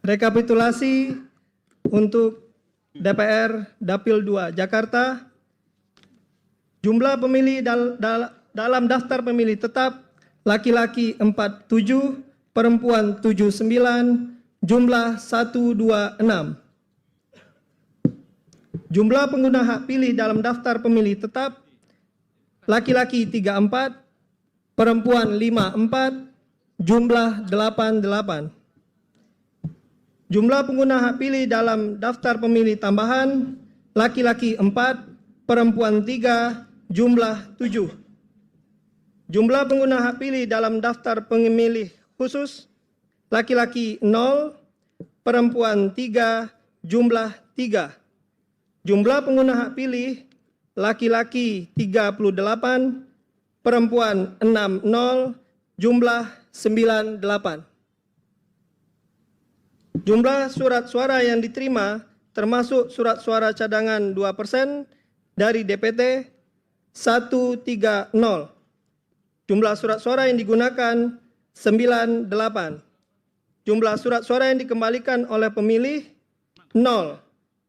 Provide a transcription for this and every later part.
Rekapitulasi untuk DPR Dapil 2 Jakarta. Jumlah pemilih dalam daftar pemilih tetap laki-laki 47, perempuan 79, jumlah 126. Jumlah pengguna hak pilih dalam daftar pemilih tetap laki-laki 34, perempuan 54, jumlah 88. Jumlah pengguna hak pilih dalam daftar pemilih tambahan laki-laki 4, perempuan 3, jumlah 7. Jumlah pengguna hak pilih dalam daftar pemilih khusus laki-laki 0, perempuan 3, jumlah 3. Jumlah pengguna hak pilih laki-laki 38, perempuan 60, jumlah 98. Jumlah surat suara yang diterima termasuk surat suara cadangan 2% dari DPT 130. Jumlah surat suara yang digunakan 98. Jumlah surat suara yang dikembalikan oleh pemilih 0.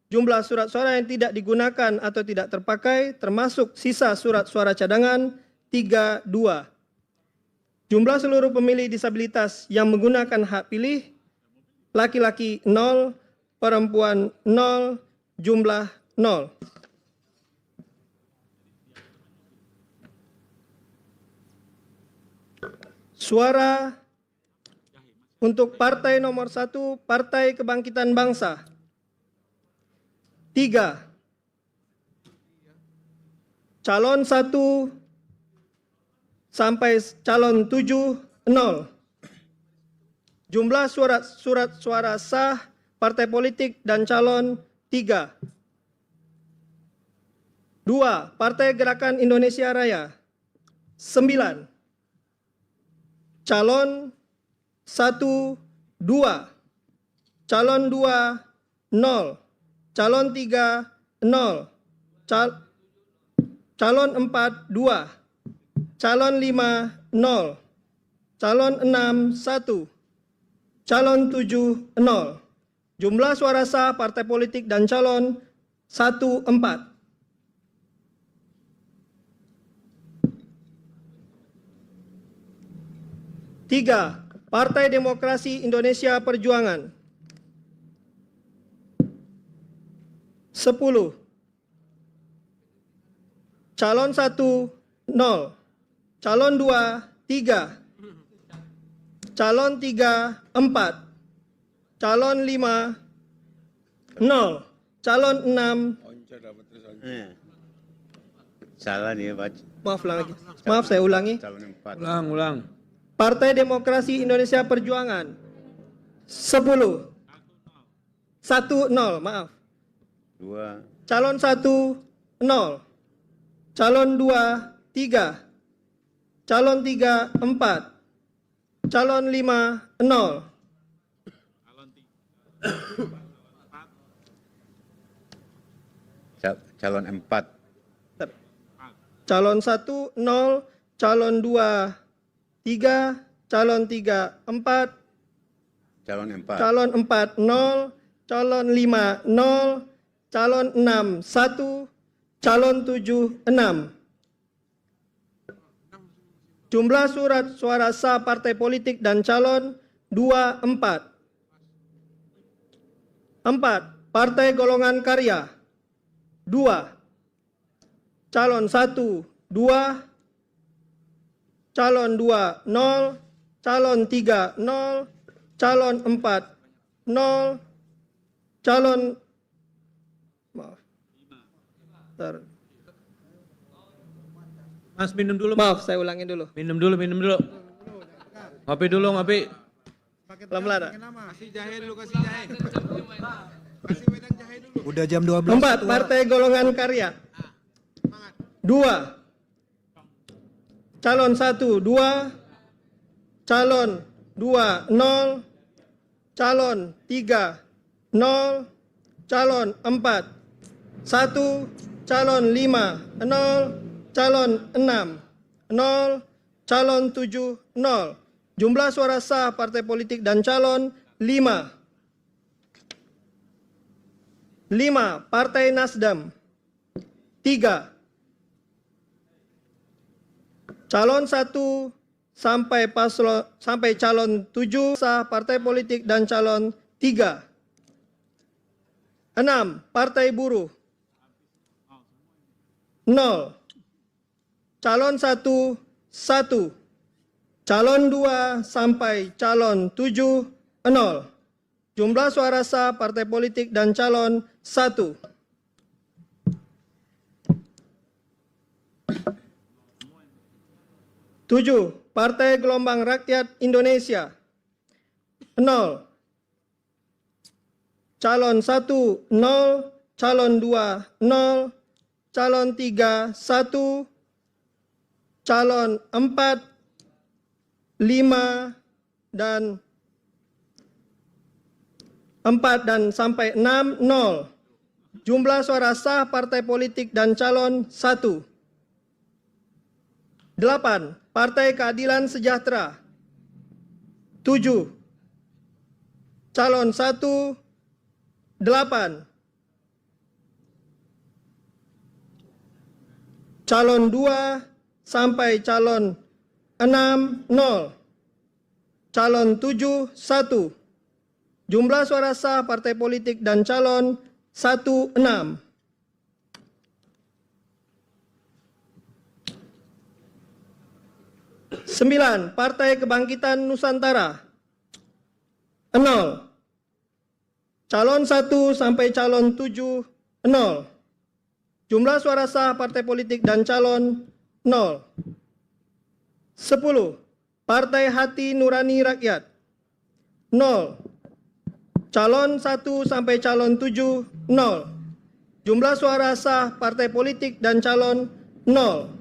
Jumlah surat suara yang tidak digunakan atau tidak terpakai termasuk sisa surat suara cadangan 32. Jumlah seluruh pemilih disabilitas yang menggunakan hak pilih laki-laki 0, perempuan 0, jumlah 0. Suara untuk partai nomor 1, Partai Kebangkitan Bangsa. 3. Calon 1 sampai calon 7, 0. Jumlah surat suara sah partai politik dan calon 3. 2. Partai Gerakan Indonesia Raya 9. Calon 1, 2. Calon 2, 0. Calon 3, 0. Calon 4, 2. Calon 5, 0. Calon 6, 1. Calon 7, 0. Jumlah suara sah partai politik dan calon 1, 4. Tiga, Partai Demokrasi Indonesia Perjuangan. 10. Calon 1, 0. Calon 2, 3. Calon 3, 4. Calon 5, 0. Calon 6. Salah nih Pak. Maaf saya ulangi. Calon 4. Ulang. Partai Demokrasi Indonesia Perjuangan. 10. 1, 0, maaf. 2. Calon 1, 0. Calon 2, 3. Calon 3, 4. Calon 5, 0. Calon 4. Calon 1, 0. Calon 2, 3. Calon 3, 4. Calon 4. Calon 4, 0. Calon 5, 0. Calon 6, 1. Calon 7, 6. Jumlah surat suara sah partai politik dan calon 2, 4. 4. Partai Golongan Karya 2. Calon 1, 2. Calon 2, 0. Calon 3, 0. Calon 4, 0. Calon Mas minum dulu. Maaf, saya ulangi dulu. Minum dulu. Ngopi dulu. Pelan-pelan. Kasih jahe dulu, kasih jahe. Kasih wedang jahe dulu. Udah jam 12. 4. Partai Golongan Karya 2. Calon 1, 2. Calon 2, 0. Calon 3, 0. Calon 4, 1. Calon 5, 0. Calon 6, 0. Calon 7, 0. Jumlah suara sah partai politik dan calon 5. 5. Partai Nasdem. 3. Calon 1 sampai calon 7 sah partai politik dan calon 3. 6. Partai Buruh. 0. Calon 1, 1. Calon 2 sampai calon 7, 0. Jumlah suara sah partai politik dan calon 1. Tujuh, Partai Gelombang Rakyat Indonesia. 0. Calon 1, 0. Calon 2, 0. Calon 3, 1. Calon 4, 5, dan 4 dan sampai 6, 0. Jumlah suara sah partai politik dan calon 1. 8. Partai Keadilan Sejahtera. 7. Calon 1, 8. Calon 2 sampai calon 6, 0. Calon 7, 1. Jumlah suara sah partai politik dan calon 1, 6. 9. Partai Kebangkitan Nusantara. 0. Calon 1 sampai calon 7, 0. Jumlah suara sah partai politik dan calon 0. 10. Partai Hati Nurani Rakyat. 0. Calon 1 sampai calon 7, 0. Jumlah suara sah partai politik dan calon 0.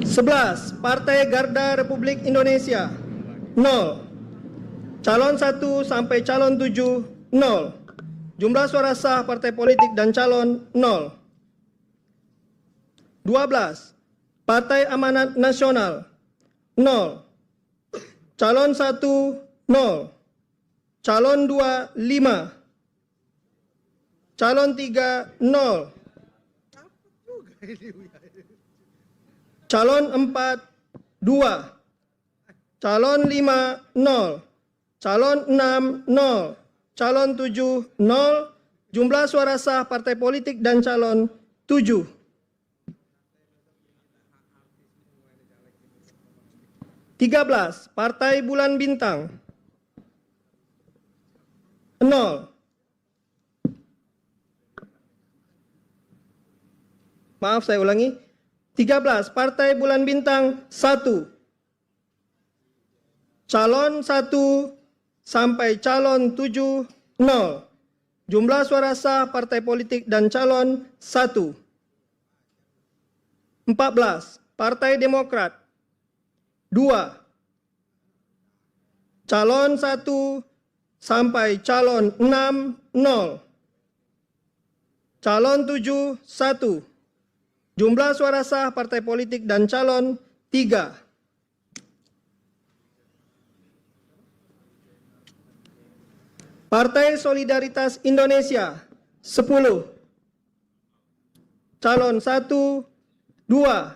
11. Partai Garda Republik Indonesia. 0. Calon 1 sampai calon 7, 0. Jumlah suara sah partai politik dan calon 0. 12. Partai Amanat Nasional. 0. Calon 1, 0. Calon 2, 5. Calon 3, 0. Calon 4, 2. Calon 5, 0. Calon 6, 0. Calon 7, 0. Jumlah suara sah partai politik dan calon 7. 13. Partai Bulan Bintang. 0. Maaf, saya ulangi. 13. Partai Bulan Bintang 1. Calon 1 sampai calon 7, 0. Jumlah suara sah partai politik dan calon 1. 14. Partai Demokrat. 2. Calon 1 sampai calon 6, 0. Calon 7, 1. Jumlah suara sah partai politik dan calon 3. Partai Solidaritas Indonesia 10. Calon 1, 2.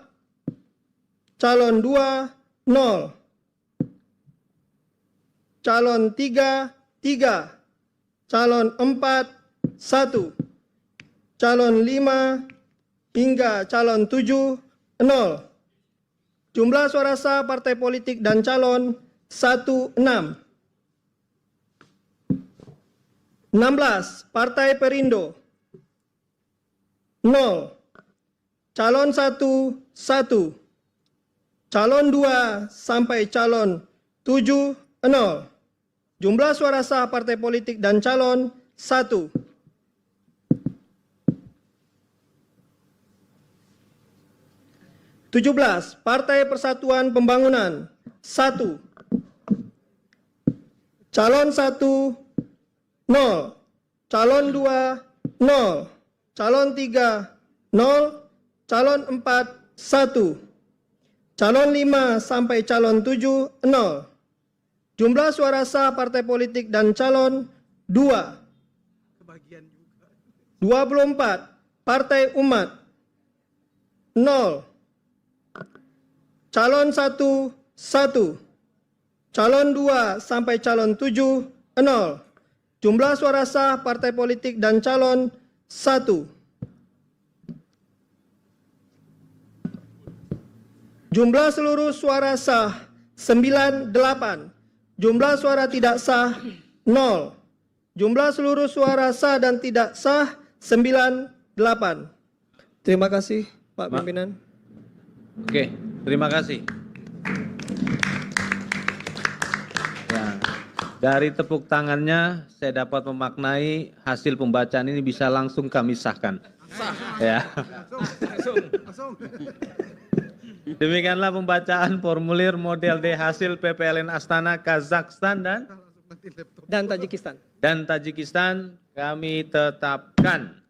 Calon 2, 0. Calon 3, 3. Calon 4, 1. Calon 5 hingga calon 7, 0. Jumlah suara sah partai politik dan calon 1, 6. 16. Partai Perindo. 0. Calon 1, 1. Calon 2 sampai calon 7, 0. Jumlah suara sah partai politik dan calon 1. 17. Partai Persatuan Pembangunan. 1. Calon 1, 0. Calon 2, 0. Calon 3, 0. Calon 4, 1. Calon 5 sampai calon 7, 0. Jumlah suara sah partai politik dan calon 2. 24. Partai Umat 0. Calon 1 1. Calon 2 sampai calon 7 0. Jumlah suara sah partai politik dan calon 1. Jumlah seluruh suara sah 98. Jumlah suara tidak sah 0. Jumlah seluruh suara sah dan tidak sah 98. Terima kasih Pak Pimpinan. Oke, terima kasih. Ya, dari tepuk tangannya saya dapat memaknai hasil pembacaan ini bisa langsung kami sahkan. Ya. Demikianlah pembacaan formulir model D hasil PPLN Astana, Kazakhstan Dan Tajikistan. dan Tajikistan kami tetapkan.